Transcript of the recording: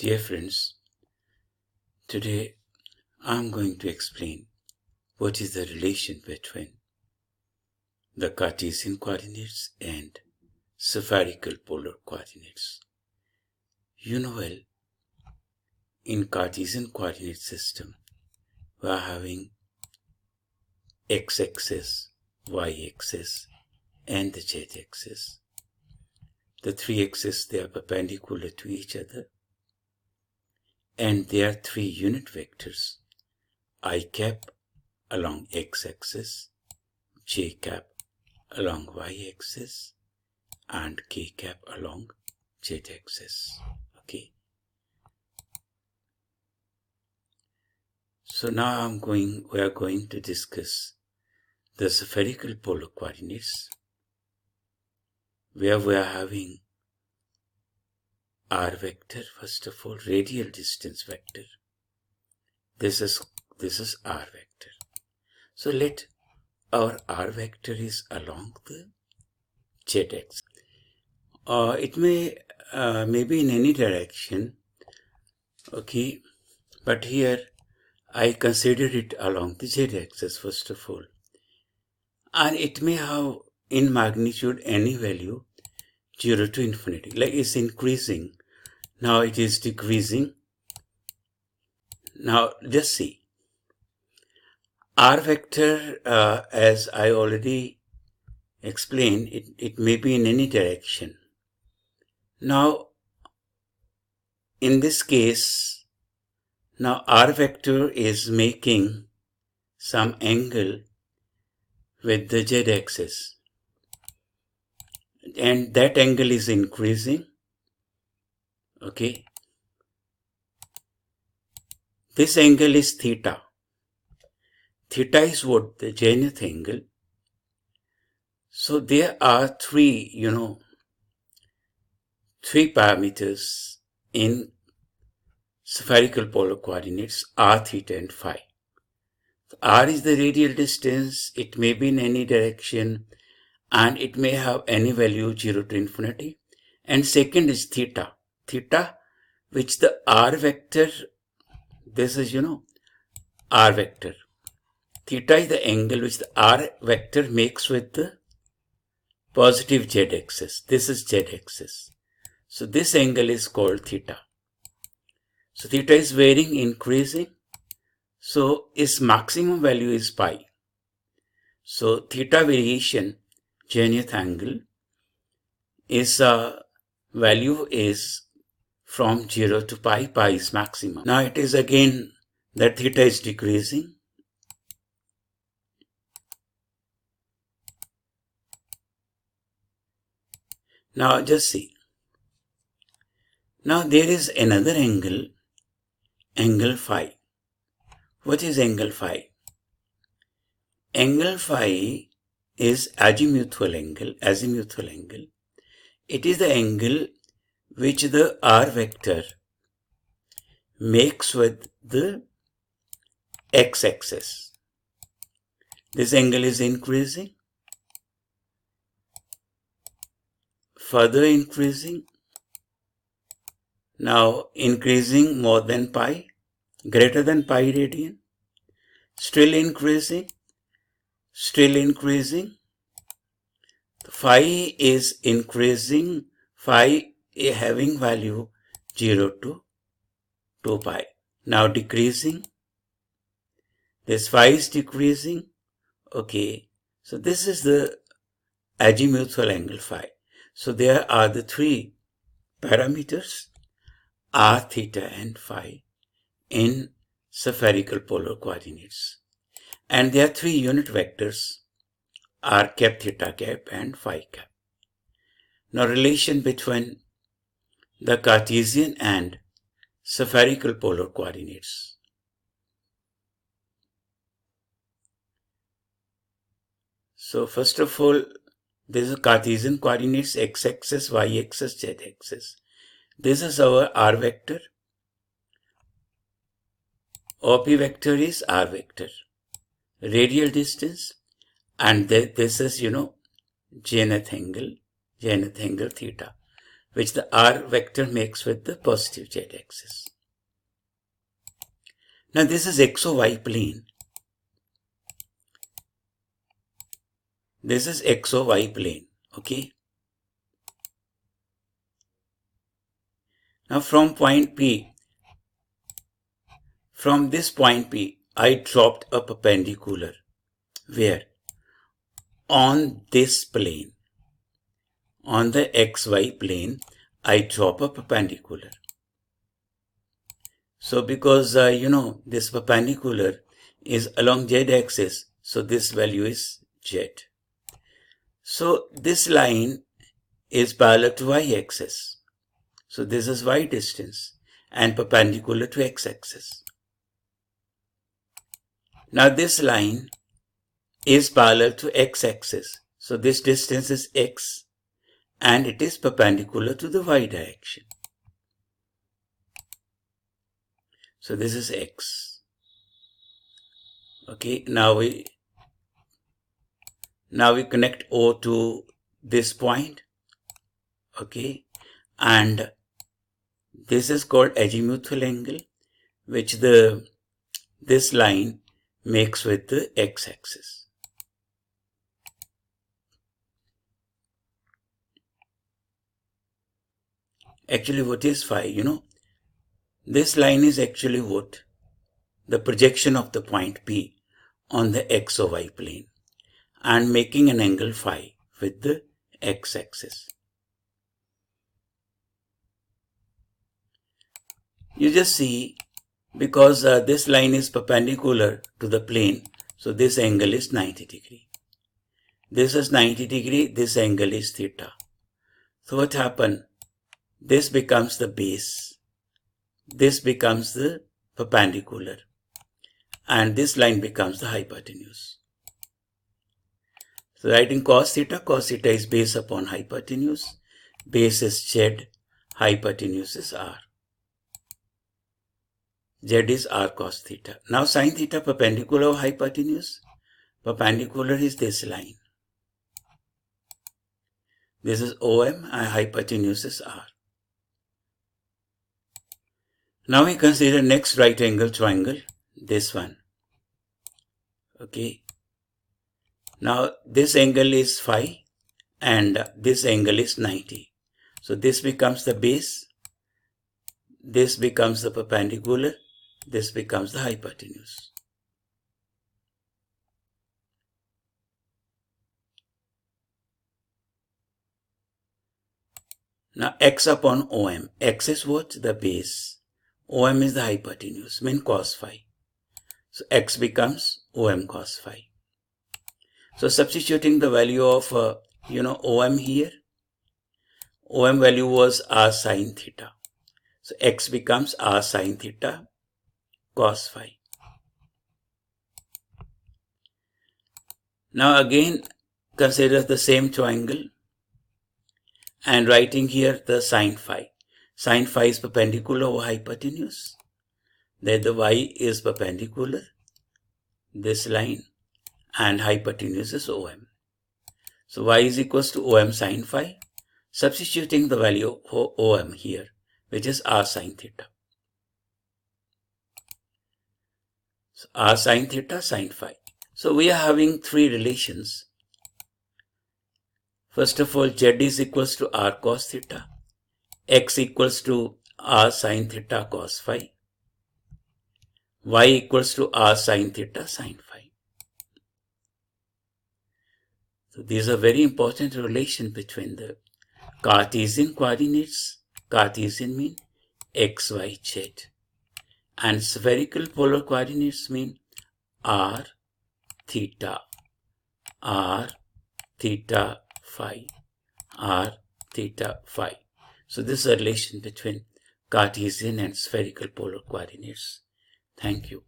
Dear friends, today I'm going to explain what is the relation between the Cartesian coordinates and spherical polar coordinates. You know well, in Cartesian coordinate system, we are having x-axis, y-axis and the z-axis. The three axes, they are perpendicular to each other. And there are three unit vectors, I cap along x-axis, j cap along y-axis, and k cap along z-axis. Okay. So now we are going to discuss the spherical polar coordinates, where we are having r vector, first of all, radial distance vector. This is r vector. So let our r vector is along the z-axis. It may be in any direction, okay, but here I consider it along the z-axis first of all, and it may have in magnitude any value 0 to infinity, like it's increasing. Now it is decreasing. Now just see. R vector, as I already explained, it may be in any direction. Now, in this case, now R vector is making some angle with the z-axis. And that angle is increasing. Okay. This angle is theta. Theta is what? The zenith angle. So there are three parameters in spherical polar coordinates, r, theta and phi. R is the radial distance. It may be in any direction and it may have any value 0 to infinity. And second is theta. Theta, which the r vector, this is r vector. Theta is the angle which the r vector makes with the positive z-axis. This is z-axis. So this angle is called theta. So theta is varying, increasing. So its maximum value is pi. So theta variation, zenith angle, is value is from 0 to pi. Pi is maximum. Now it is again that theta is decreasing. Now just see. Now there is another angle, angle phi. What is angle phi? Angle phi is azimuthal angle. It is the angle which the r vector makes with the x-axis. This angle is increasing, further increasing, now increasing more than pi, greater than pi radian, still increasing. Phi is increasing, phi having value 0 to 2 pi. Now decreasing. This phi is decreasing. Okay. So this is the azimuthal angle phi. So there are the three parameters, r, theta and phi, in spherical polar coordinates. And there are three unit vectors, r cap, theta cap and phi cap. Now relation between the Cartesian and spherical polar coordinates. So first of all, this is Cartesian coordinates, x-axis, y-axis, z-axis. This is our r vector. OP vector is r vector. Radial distance, and this is zenith angle theta. which the r vector makes with the positive z-axis. Now this is XOY plane. This is XOY plane, okay? Now from point P, from this point P, I dropped a perpendicular. Where? On this plane. On the XY plane, I drop a perpendicular. So because, this perpendicular is along z-axis, so this value is z. So this line is parallel to y-axis. So this is y distance and perpendicular to x-axis. Now this line is parallel to x-axis. So this distance is x and it is perpendicular to the y direction. So this is x. Okay, now we connect O to this point. Okay, and this is called azimuthal angle, which this line makes with the x-axis. Actually, what is phi? This line is actually what? The projection of the point P on the x or y plane and making an angle phi with the x-axis. You just see, because this line is perpendicular to the plane, so this angle is 90 degree. This is 90 degree, this angle is theta. So what happened? This becomes the base. This becomes the perpendicular. And this line becomes the hypotenuse. So writing cos theta is base upon hypotenuse. Base is z, hypotenuse is r. Z is r cos theta. Now sin theta perpendicular of hypotenuse. Perpendicular is this line. This is OM and hypotenuse is r. Now we consider next right angle triangle, this one. Okay. Now this angle is phi and this angle is 90. So this becomes the base. This becomes the perpendicular. This becomes the hypotenuse. Now x upon OM. X is what? The base. OM is the hypotenuse, mean cos phi. So x becomes OM cos phi. So substituting the value of OM here. OM value was r sin theta. So x becomes r sin theta cos phi. Now again consider the same triangle and writing here the sin phi. Sin phi is perpendicular over hypotenuse. Then the y is perpendicular, this line, and hypotenuse is OM. So y is equals to OM sin phi, substituting the value of OM here, which is r sin theta. So r sin theta sin phi. So we are having three relations. First of all, z is equals to r cos theta, x equals to r sin theta cos phi, y equals to r sin theta sin phi. So these are very important relation between the Cartesian coordinates, Cartesian mean x, y, z, and spherical polar coordinates mean r, theta, phi, r, theta, phi. So this is a relation between Cartesian and spherical polar coordinates. Thank you.